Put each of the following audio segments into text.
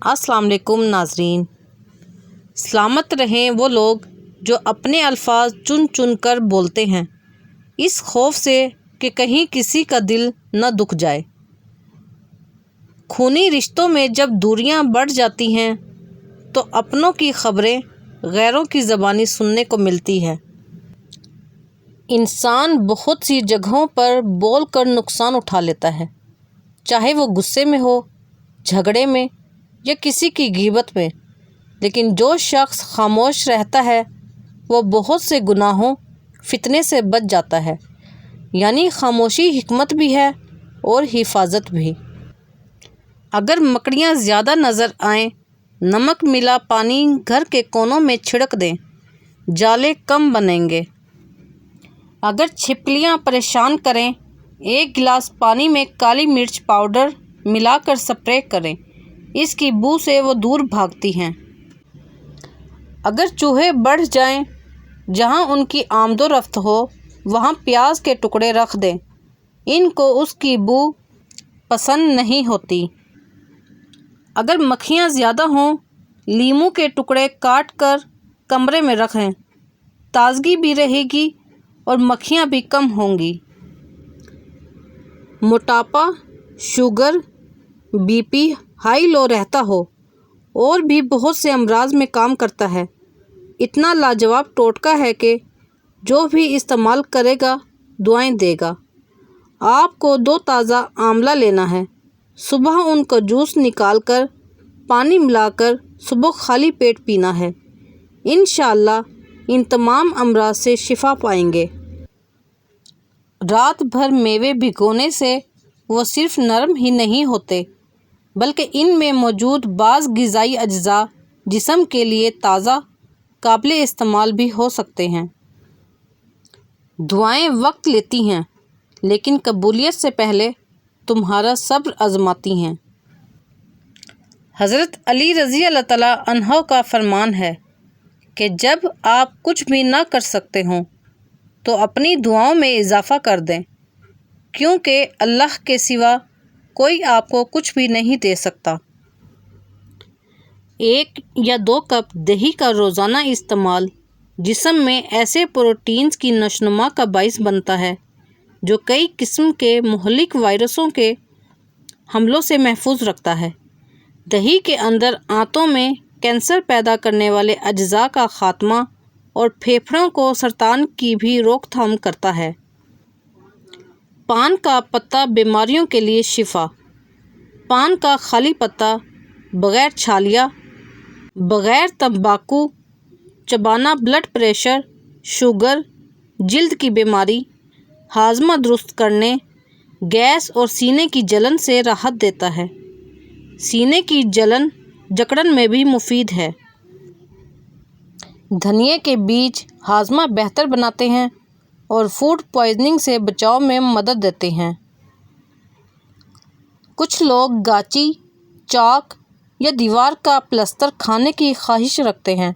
السلام علیکم ناظرین، سلامت رہیں وہ لوگ جو اپنے الفاظ چن چن کر بولتے ہیں، اس خوف سے کہ کہیں کسی کا دل نہ دکھ جائے۔ خونی رشتوں میں جب دوریاں بڑھ جاتی ہیں تو اپنوں کی خبریں غیروں کی زبانی سننے کو ملتی ہے۔ انسان بہت سی جگہوں پر بول کر نقصان اٹھا لیتا ہے، چاہے وہ غصے میں ہو، جھگڑے میں یا کسی کی غیبت میں، لیکن جو شخص خاموش رہتا ہے وہ بہت سے گناہوں، فتنے سے بچ جاتا ہے۔ یعنی خاموشی حکمت بھی ہے اور حفاظت بھی۔ اگر مکڑیاں زیادہ نظر آئیں، نمک ملا پانی گھر کے کونوں میں چھڑک دیں، جالے کم بنیں گے۔ اگر چھپکلیاں پریشان کریں، ایک گلاس پانی میں کالی مرچ پاؤڈر ملا کر سپرے کریں، اس کی بو سے وہ دور بھاگتی ہیں۔ اگر چوہے بڑھ جائیں، جہاں ان کی آمد و رفت ہو وہاں پیاز کے ٹکڑے رکھ دیں، ان کو اس کی بو پسند نہیں ہوتی۔ اگر مکھیاں زیادہ ہوں، لیموں کے ٹکڑے کاٹ کر کمرے میں رکھیں، تازگی بھی رہے گی اور مکھیاں بھی کم ہوں گی۔ موٹاپا، sugar, B P high low رہتا ہو اور بھی بہت سے امراض میں کام کرتا ہے۔ اتنا لاجواب ٹوٹکا ہے کہ جو بھی استعمال کرے گا دعائیں دے گا۔ آپ کو 2 تازہ آملہ لینا ہے، صبح ان کا جوس نکال کر پانی ملا کر صبح خالی پیٹ پینا ہے۔ انشاءاللہ ان تمام امراض سے شفا پائیں گے۔ رات بھر میوے بھگونے سے وہ صرف نرم ہی نہیں ہوتے بلکہ ان میں موجود بعض غذائی اجزاء جسم کے لیے تازہ، قابل استعمال بھی ہو سکتے ہیں۔ دعائیں وقت لیتی ہیں لیکن قبولیت سے پہلے تمہارا صبر آزماتی ہیں۔ حضرت علی رضی اللہ تعالیٰ عنہ کا فرمان ہے کہ جب آپ کچھ بھی نہ کر سکتے ہوں تو اپنی دعاؤں میں اضافہ کر دیں، کیونکہ اللہ کے سوا کوئی آپ کو کچھ بھی نہیں دے سکتا۔ 1 یا 2 کپ دہی کا روزانہ استعمال جسم میں ایسے پروٹینز کی نشوونما کا باعث بنتا ہے جو کئی قسم کے مہلک وائرسوں کے حملوں سے محفوظ رکھتا ہے۔ دہی کے اندر آنتوں میں کینسر پیدا کرنے والے اجزاء کا خاتمہ اور پھیپھڑوں کو سرطان کی بھی روک تھام کرتا ہے۔ پان کا پتا بیماریوں کے لیے شفا۔ پان کا خالی پتا بغیر چھالیا، بغیر تمباکو چبانا بلڈ پریشر، شوگر، جلد کی بیماری، ہاضمہ درست کرنے، گیس اور سینے کی جلن سے راحت دیتا ہے۔ سینے کی جلن جکڑن میں بھی مفید ہے۔ دھنیے کے بیج ہاضمہ بہتر بناتے ہیں اور فوڈ پوائزننگ سے بچاؤ میں مدد دیتے ہیں۔ کچھ لوگ گاچی، چاک یا دیوار کا پلستر کھانے کی خواہش رکھتے ہیں۔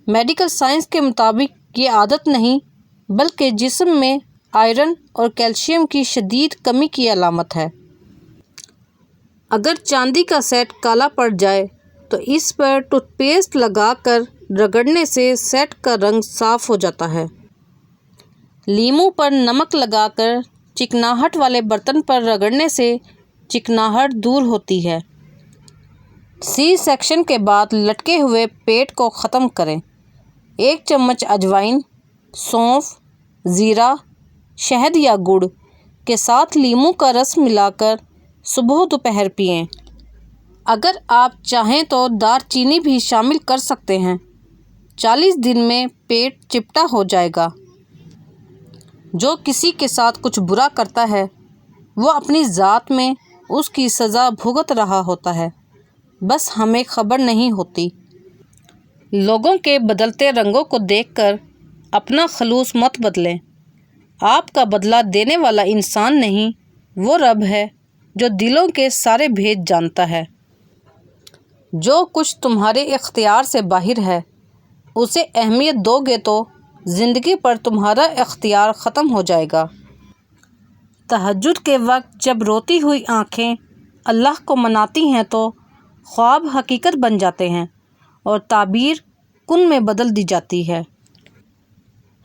میڈیکل سائنس کے مطابق یہ عادت نہیں بلکہ جسم میں آئرن اور کیلشیم کی شدید کمی کی علامت ہے۔ اگر چاندی کا سیٹ کالا پڑ جائے تو اس پر ٹوتھ پیسٹ لگا کر رگڑنے سے سیٹ کا رنگ صاف ہو جاتا ہے۔ لیموں پر نمک لگا کر چکناہٹ والے برتن پر رگڑنے سے چکناہٹ دور ہوتی ہے۔ سی سیکشن کے بعد لٹکے ہوئے پیٹ کو ختم کریں۔ 1 چمچ اجوائن، سونف، زیرہ، شہد یا گڑ کے ساتھ لیموں کا رس ملا کر صبح دوپہر پئیں۔ اگر آپ چاہیں تو دار چینی بھی شامل کر سکتے ہیں۔ 40 دن میں پیٹ چپٹا ہو جائے گا۔ جو کسی کے ساتھ کچھ برا کرتا ہے وہ اپنی ذات میں اس کی سزا بھگت رہا ہوتا ہے، بس ہمیں خبر نہیں ہوتی۔ لوگوں کے بدلتے رنگوں کو دیکھ کر اپنا خلوص مت بدلیں۔ آپ کا بدلہ دینے والا انسان نہیں، وہ رب ہے جو دلوں کے سارے بھید جانتا ہے۔ جو کچھ تمہارے اختیار سے باہر ہے اسے اہمیت دو گے تو زندگی پر تمہارا اختیار ختم ہو جائے گا۔ تہجد کے وقت جب روتی ہوئی آنکھیں اللہ کو مناتی ہیں تو خواب حقیقت بن جاتے ہیں اور تعبیر کن میں بدل دی جاتی ہے۔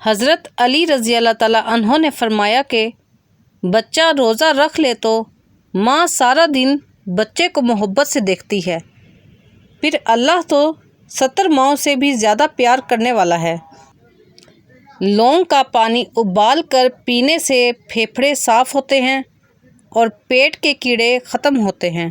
حضرت علی رضی اللہ تعالیٰ عنہ نے فرمایا کہ بچہ روزہ رکھ لے تو ماں سارا دن بچے کو محبت سے دیکھتی ہے، پھر اللہ تو 70 ماؤں سے بھی زیادہ پیار کرنے والا ہے۔ لونگ کا پانی ابال کر پینے سے پھیپھڑے صاف ہوتے ہیں اور پیٹ کے کیڑے ختم ہوتے ہیں۔